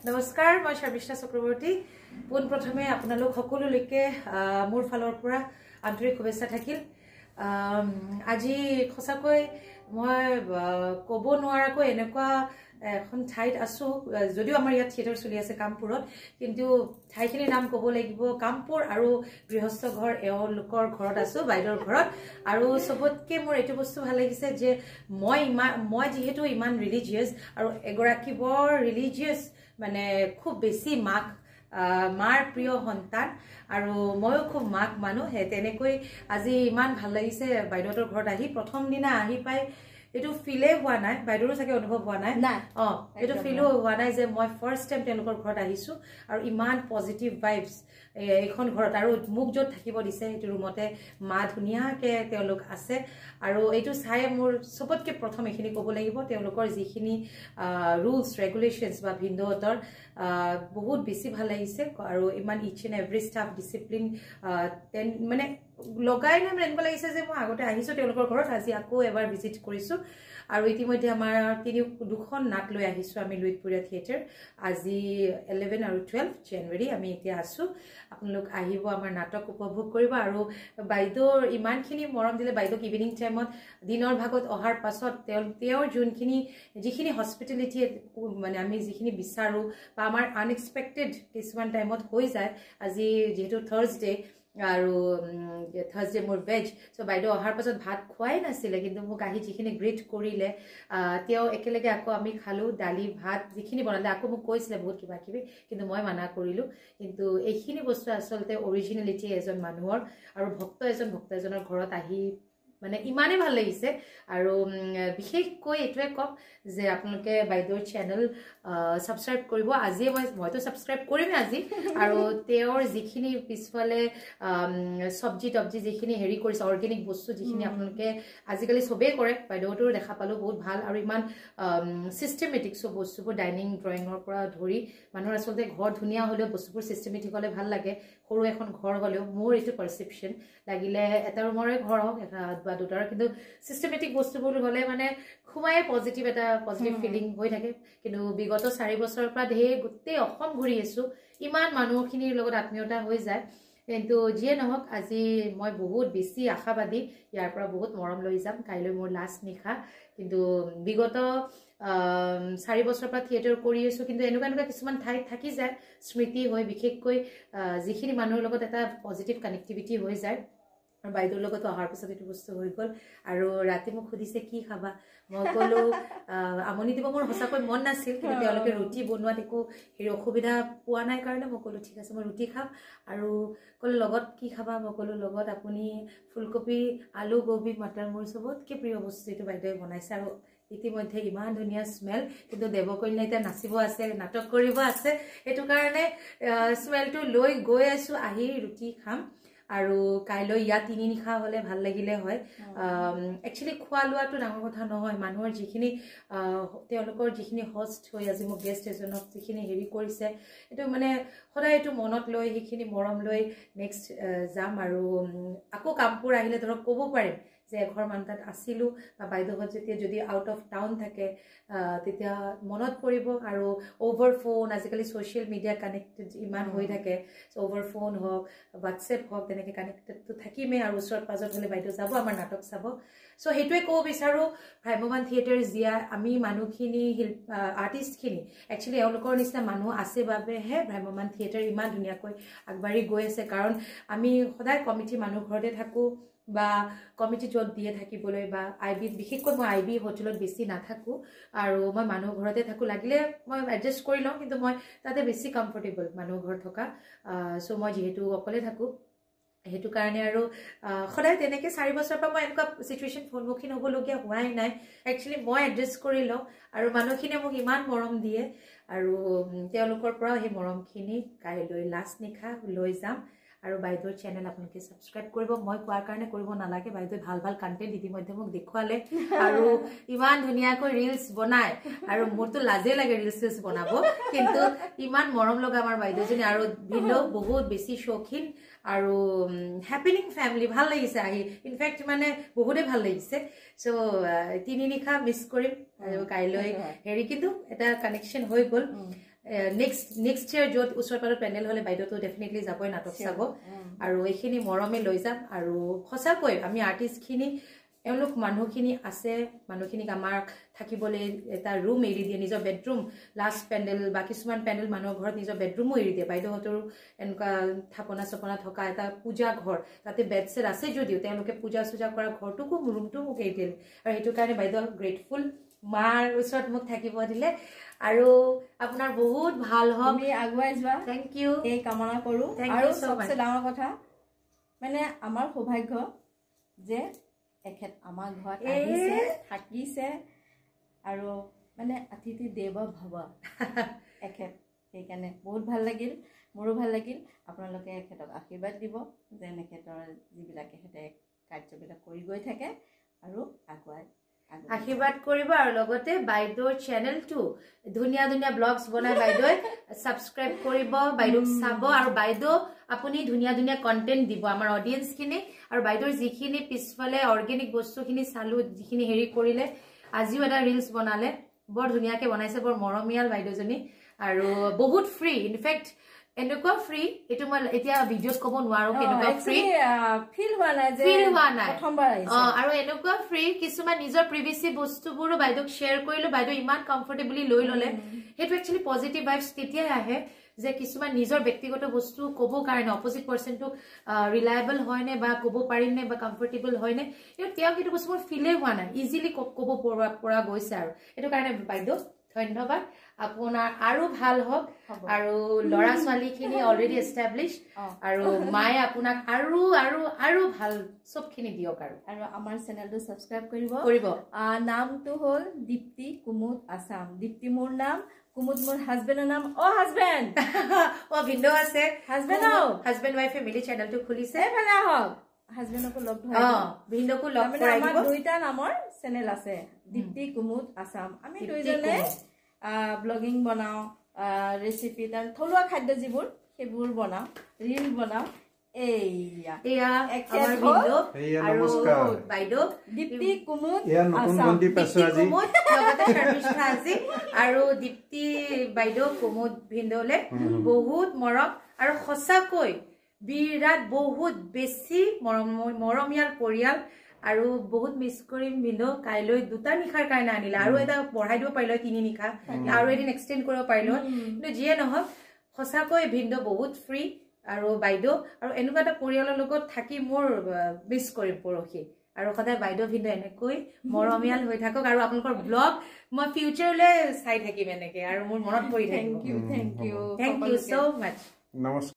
নমস্কাৰ মই শৰ্মিষ্ঠা চক্ৰৱৰ্তী পোন প্ৰথমে আপোনালোক সকলোলৈকে মোৰ ফালৰ পৰা আন্তৰিক শুভেচ্ছা থাকিল আজি খসাকৈ মই ক'ব নোৱাৰাকৈ এনেকুৱা এখন ঠাইত আছো যদিও আমাৰ ইয়াত থিয়েটাৰ চলি আছে কামপুৰত কিন্তু ঠাইখিনিৰ নাম ক'ব লাগিব কামপুৰ আৰু গৃহস্থ ঘৰ এওঁলোকৰ ঘৰত আছো বাইদেউৰ ঘৰত আৰু সবতকে মোৰ এইটো বস্তু ভাল লাগিছে যে মই যিহেতু ইমান ৰিলিজিয়াছ আৰু এগৰাকী বৰ ৰিলিজিয়াছ মানে খুব বেছি মাৰ প্ৰিয় সন্তান আৰু ময়ো খুব মাক মানুহ তেনেকৈ আজি ইমান ভাল লাগিছে বাইদেউৰ ঘৰত আহি প্ৰথম দিনা আহি পাই এটো ফিলে হোৱা নাই বাইদেউৰ চাগে অনুভৱ হোৱা নাই এটো ফিলো হোৱা নাই যে মই ফাৰ্স্ট টাইম তেওঁলোকৰ ঘৰত আহিছো আৰু ইমান পজিটিভ ভাইবস এইখন ঘৰত আৰু মুখ যত থাকিব দিছে এটো ৰুমতে মা ধুনিয়াকে তেওঁলোক আছে আৰু এটো চাই মোৰ সবতকে প্ৰথম এখিনি ক'ব লাগিব তেওঁলোকৰ যিখিনি ৰুলস ৰেগুলেশনস বা ভিন্দতৰ বহুত বেছি ভাল লাগিছে আৰু ইমান ইচ এণ্ড এভৰি ষ্টাফ ডিসিপ্লিন মানে লগাই না এনেকুৱা লাগিছে যে মই আগতে আহিছো তেওঁলোকৰ ঘৰত আজি আকৌ এবাৰ ভিজিট কৰিছো আৰু ইতিমধ্যে আমাৰ দুখন নাট লৈ আহিছো আমি লুইতপুৰীয়া থিয়েটাৰ আজি 11 আৰু 12 জানুৱাৰী আমি এতিয়া আছো আপোনালোক আহিব আমাৰ নাটক উপভোগ কৰিব আৰু বাইদেউৰ ইমানখিনি মৰম দিলে বাইদেউক ইভিনিং টাইমত দিনৰ ভাগত অহাৰ পাছত তেওঁৰ যিখিনি হস্পিটেলিটি মানে আমি যিখিনি বিচাৰো বা আমাৰ আনএক্সপেক্টেড কিছুমান টাইমত হৈ যায় আজি যেহেতু থাৰ্সডে আৰু থাৰ্সডে মোৰ ভেজ সো বাইদেউ অহাৰ পাছত ভাত খোৱাই নাছিলে কিন্তু মোক আহি যিখিনি গ্ৰেট কৰিলে তেওঁ একেলগে আকৌ আমি খালো দালি ভাত যিখিনি বনালে আকৌ মোক কৈছিলে বহুত কিবা কিবি কিন্তু মই মানা কৰিলো কিন্তু এইখিনি বস্তু আচলতে অৰিজিনেলিটি এজন মানুহৰ আৰু ভক্ত এজনৰ ঘৰত আহি মানে ইমানে ভাল লাগিছে আৰু বিশেষকৈ এটোৱে কম যে আপোনালোকে বাইদেউৰ চেনেল সাবস্ক্ৰাইব কৰিব আজি মইতো সাবস্ক্ৰাইব কৰিম আজি আৰু তেওঁৰ যিখিনি পিছফালে সবজি যিখিনি হেৰি কৰিছে অৰ্গেনিক বস্তু যিখিনি আপোনালোকে আজিকালি সবেই কৰে বাইদেউটোৰ দেখা পালো বহুত ভাল আৰু ইমান সিস্টেমেটিক সব বস্তুবোৰ ডাইনিং ড্ৰয়িঙৰ পৰা ধৰি মানুহৰ আচলতে ঘৰ ধুনীয়া হলেও বস্তুবোৰ সিস্টেমেটিক হলে ভাল লাগে সৰু এখন ঘৰ হলেও মোৰ এইটো পাৰসেপশন লাগিলে এটা ৰুমৰে ঘৰ হওক বা দুটাৰ কিন্তু সিস্টেমেটিক বস্তুবোৰ হলে মানে খুমাই পজিটিভ ফিলিং হৈ থাকে কিন্তু বিগত 4 বছৰৰ পৰা গোটেই অসম ঘূৰি আছো ইমান মানুহখিনিৰ লগত আত্মীয়তা হৈ যায় কিন্তু যিয়ে নহওক আজি মই বহুত বেছি আশাবাদী ইয়াৰ পৰা বহুত মৰম লৈ যাম কাইলৈ মোৰ লাষ্ট নিশা কিন্তু বিগত 4 বছৰৰ পৰা থিয়েটাৰ কৰি আছো কিন্তু এনেকুৱা কিছুমান ঠাইত থাকি যায় স্মৃতি হৈ বিশেষকৈ যিখিনি মানুহৰ লগত এটা পজিটিভ কানেক্টিভিটি হৈ যায় আৰু বাইদেউৰ লগত অহাৰ পিছত এইটো বস্তু হৈ গল আৰু ৰাতি মোক সুধিছে কি খাবা মই কলো আমনি দিব মোৰ হসাকৈ মন নাছিল কিন্তু তেওঁলোকে ৰুটি বনোৱাত একো হেৰি অসুবিধা পোৱা নাই কাৰণে মই কলো ঠিক আছে মই ৰুটি খাম আৰু কলো লগত কি খাবা মই কলো লগত আপুনি ফুলকবি আলু গোবি মটৰ মোৰ সবতকে প্ৰিয় বস্তু এইটো বাইদেউৱে বনাইছে আৰু ইতিমধ্যে ইমান ধুনীয়া স্মেল কিন্তু দেৱকন্যা এতিয়া নাচিব আছে নাটক কৰিব আছে এটো কাৰণে স্মেলটো লৈ গৈ আছো আহি ৰুটি খাম আৰু কাইলৈ ইয়া 3 নিশা হলে ভাল লাগিলে হয় একচুয়ালি খোৱা লোৱাটো ডাঙৰ কথা নহয় মানুহৰ যিখিনি তেওঁলোকৰ যিখিনি হোষ্ট হৈ আজি মোক গেষ্ট এজনক যিখিনি হেৰি কৰিছে এটো মানে সদায় এটো মনত লৈ সেইখিনি মৰম লৈ নেক্সট যাম আৰু আকৌ কামপুৰ আহিলে ধৰক ক'ব পাৰিম যে এঘৰ মানতাত আছিলো বা বাইদেউহত যদি আউট অফ টাউন থাকে তেতিয়া মনত পৰিব আৰু ওভাৰ ফোন আজিকালি সোশ্যাল মিডিয়া কানেক্টেড ইমান হৈ থাকে ওভাৰ ফোন হওক WhatsApp হওক তেনেকে কানেক্টেড তো থাকিমে আৰু ওচৰত পাজত হলে বাইদেউ যাব আমাৰ নাটক চাব সো হেতুৱে কো বিচাৰো ভ্ৰাম্যমান থিয়েটাৰ জিয়া আমি মানুহখিনি আৰ্টিষ্টখিনি একচুয়ালি এওঁলোকৰ নিচিনা মানুহ আছে বাবেহে ভ্ৰাম্যমান থিয়েটাৰ ইমান ধুনীয়াকৈ আগবাঢ়ি গৈ আছে কাৰণ আমি সদায় কমিটি মানুহ ঘৰতে থাকো বা কমিটি যত দিয়ে থাকিবলৈ বা আইবি বিশেষকৈ মই আইবি হোটেলত বেছি নাথাকো আৰু মই মানুহ ঘৰতে থাকো লাগিলে মই এডজাস্ট কৰি লওঁ কিন্তু মই তাতে বেছি কমফৰ্টেবল মানুহ ঘৰ থকা সো মই যেহেতু অকলে থাকো হেতু কাৰণে আৰু সদায় তেনেকে 4 বছৰৰ পৰা মই এনেকুৱা সিচুৱেচন সন্মুখীন হ'বলগীয়া হোৱাই নাই একচুয়ালি মই এডজাস্ট কৰি লওঁ আৰু মানুহখিনিয়ে মোক ইমান মৰম দিয়ে আৰু তেওঁলোকৰ পৰা সেই মৰমখিনি কাইলৈ লাষ্ট নিশা লৈ যাম আৰু বাইদেউৰ চেনেল আপোনালোকে সাবস্ক্ৰাইব কৰিব মই কোৱাৰ কাৰণে কৰিব নালাগে বাইদেউ ভাল কন্টেন্ট ইতিমধ্যে মোক দেখুৱালে আৰু ইমান ধুনীয়াকৈ ৰিলস বনায় আৰু মোৰতো লাজে লাগে ৰিলস বনাব কিন্তু ইমান মৰম লগা আমাৰ বাইদেউজনী আৰু ভিন্ন বহুত বেছি শৌখিন আৰু হ্যাপেনিং ফ্যামিলি ভাল লাগিছে আহি ইনফ্যাক্ট মানে বহুতে ভাল লাগিছে সো 3 নিশা মিস কৰিম আৰু কাইলৈ হেৰি কিন্তু এটা কানেকশন হৈ গল নেক্সট ইয়াৰ য'ত ওচৰ পাজৰ পেণ্ডেল হ'লে বাইদেউতো ডেফিনেটলি যাবই নাটক চাব আৰু এইখিনি মৰমে লৈ যাম আৰু সঁচাকৈ আমি আৰ্টিষ্টখিনি এওঁলোক মানুহখিনি আছে মানুহখিনিক আমাক থাকিবলৈ এটা ৰুম এৰি দিয়ে নিজৰ বেডৰুম লাষ্ট পেণ্ডেল বা কিছুমান পেণ্ডেল মানুহৰ ঘৰত নিজৰ বেডৰুমো এৰি দিয়ে বাইদেউহঁতৰো এনেকুৱা থাপনা চপনা থকা এটা পূজা ঘৰ তাতে বেড চেট আছে যদিও তেওঁলোকে পূজা চূজা কৰা ঘৰটোকো ৰুমটো মোক এৰি দিলে আৰু সেইটো কাৰণে বাইদেউ গ্ৰেটফুল মাৰ ওচৰত মোক থাকিব দিলে আৰু আপোনাৰ বহুত ভাল হওক আমি আগুৱাই যোৱা থেংক ইউ এই কামনা কৰোঁ আৰু সবচে ডাঙৰ কথা মানে আমাৰ সৌভাগ্য যে এখেত আমাৰ ঘৰত আহিছে থাকিছে আৰু মানে অতিথি দেৱ ভৱ এখেত সেইকাৰণে বহুত ভাল লাগিল মোৰো ভাল লাগিল আপোনালোকে এখেতক আশীৰ্বাদ দিব যেন এখেতৰ যিবিলাক এখেতে কাৰ্যবিলাক কৰি গৈ থাকে আৰু আগুৱাই আশীৰ্বাদ কৰিব আৰু লগতে বাইদেউৰ চেনেলটো ধুনীয়া ধুনীয়া ব্লগছ বনাই বাইদেউ সাবস্ক্ৰাইব কৰিব বাইদেউক চাব আৰু বাইদেউ আপুনি ধুনীয়া ধুনীয়া কন্টেন্ট দিব আমাৰ অডিয়েন্সখিনি আৰু বাইদেউৰ যিখিনি পিছফালে অৰ্গেনিক বস্তুখিনি চালো যিখিনি হেৰি কৰিলে আজিও এটা ৰিলছ বনালে বৰ ধুনীয়াকৈ বনাইছে বৰ মৰমীয়াল বাইদেউজনী আৰু বহুত ফ্ৰী ইনফেক্ট এনেকুৱা ফ্ৰী এটো মই এতিয়া ভিডিঅ'ত ক'ব নোৱাৰো কেনেকুৱা ফ্ৰী ফিল হোৱা নাই প্ৰথমবাৰ আহিছে আৰু এনেকুৱা ফ্ৰী কিছুমান নিজৰ প্ৰিভিয়াসি বস্তুবোৰো বাইদেউক শ্বেয়াৰ কৰিলো বাইদেউ ইমান কমফৰ্টেবলি লৈ ললে সেইটো একচুয়ালি পজিটিভ ভাইবছ তেতিয়াই আহে যে কিছুমান নিজৰ ব্যক্তিগত বস্তু ক'ব কাৰণে অপোজিট পাৰ্সনটো ৰিলায়েবল হয়নে বা ক'ব পাৰিমনে বা কমফৰ্টেবল হয়নে তেওঁ কিন্তু বস্তু মোৰ ফিলে হোৱা নাই ইজিলি ক'ব পৰা গৈছে আৰু এইটো কাৰণে বাইদেউ ধন্যবাদ আপোনাৰ আৰু ভাল হওক আৰু লৰা ছোৱালীখিনি অলৰেডি এষ্টাব্লিছ আৰু মায়ে আপোনাক আৰু আৰু আৰু ভাল সবখিনি দিয়ক আৰু আমাৰ চেনেলটো সাবস্ক্ৰাইব কৰিব নামটো হ'ল দীপ্তি কুমুদ আছাম দীপ্তি মোৰ নাম কুমুদ মোৰ হাজবেণ্ডৰ নাম হাজবেণ্ড ভিন্দ আছে হাজবেণ্ড ৱাইফ ফেমিলি চেনেলটো খুলিছে এফালে আহক হাজবেণ্ডকো লগ ধৰাই ভিন্দকো লগ ধৰাই দিব আমাৰ দুইটা নামৰ চেনেল আছে দীপ্তি কুমুদ আছাম আমি দুইজনে ব্লগিং বনাও ৰেচিপি তাৰ থলুৱা খাদ্য যিবোৰ সেইবোৰ বনাও ৰিল বনাও এয়া আমাৰ ভিন্দ আৰু বাইদেউ দীপ্তি কুমুদ আৰু দীপ্তি বাইদেউ কুমুদ ভিন্দলে বহুত মৰম আৰু সঁচাকৈ বিৰাট বহুত বেছি মৰমীয়াল পৰিয়াল আৰু বহুত মিছ কৰিম ভিন্দো কাইলৈ দুটা নিশাৰ কাৰণে আনিলা আৰু এটা বঢ়াই দিব পাৰিলো 3 নিশা আৰু এদিন এক্সটেন্ড কৰিব পাৰিলো কিন্তু যিয়ে নহওক সঁচাকৈ ভিন্দো বহুত ফ্ৰী আৰু বাইদেউ আৰু এনেকুৱা এটা পৰিয়ালৰ লগত থাকি মোৰ মিছ কৰিম পৰহি আৰু সদায় বাইদেউ ভিন্দো এনেকৈ মৰমীয়াল হৈ থাকক আৰু আপোনালোকৰ ব্লগ মই ফিউচাৰলৈ চাই থাকিম এনেকৈ আৰু মোৰ মনত পৰি থাকিব থ্যাংক ইউ সো মাচ নমস্কাৰ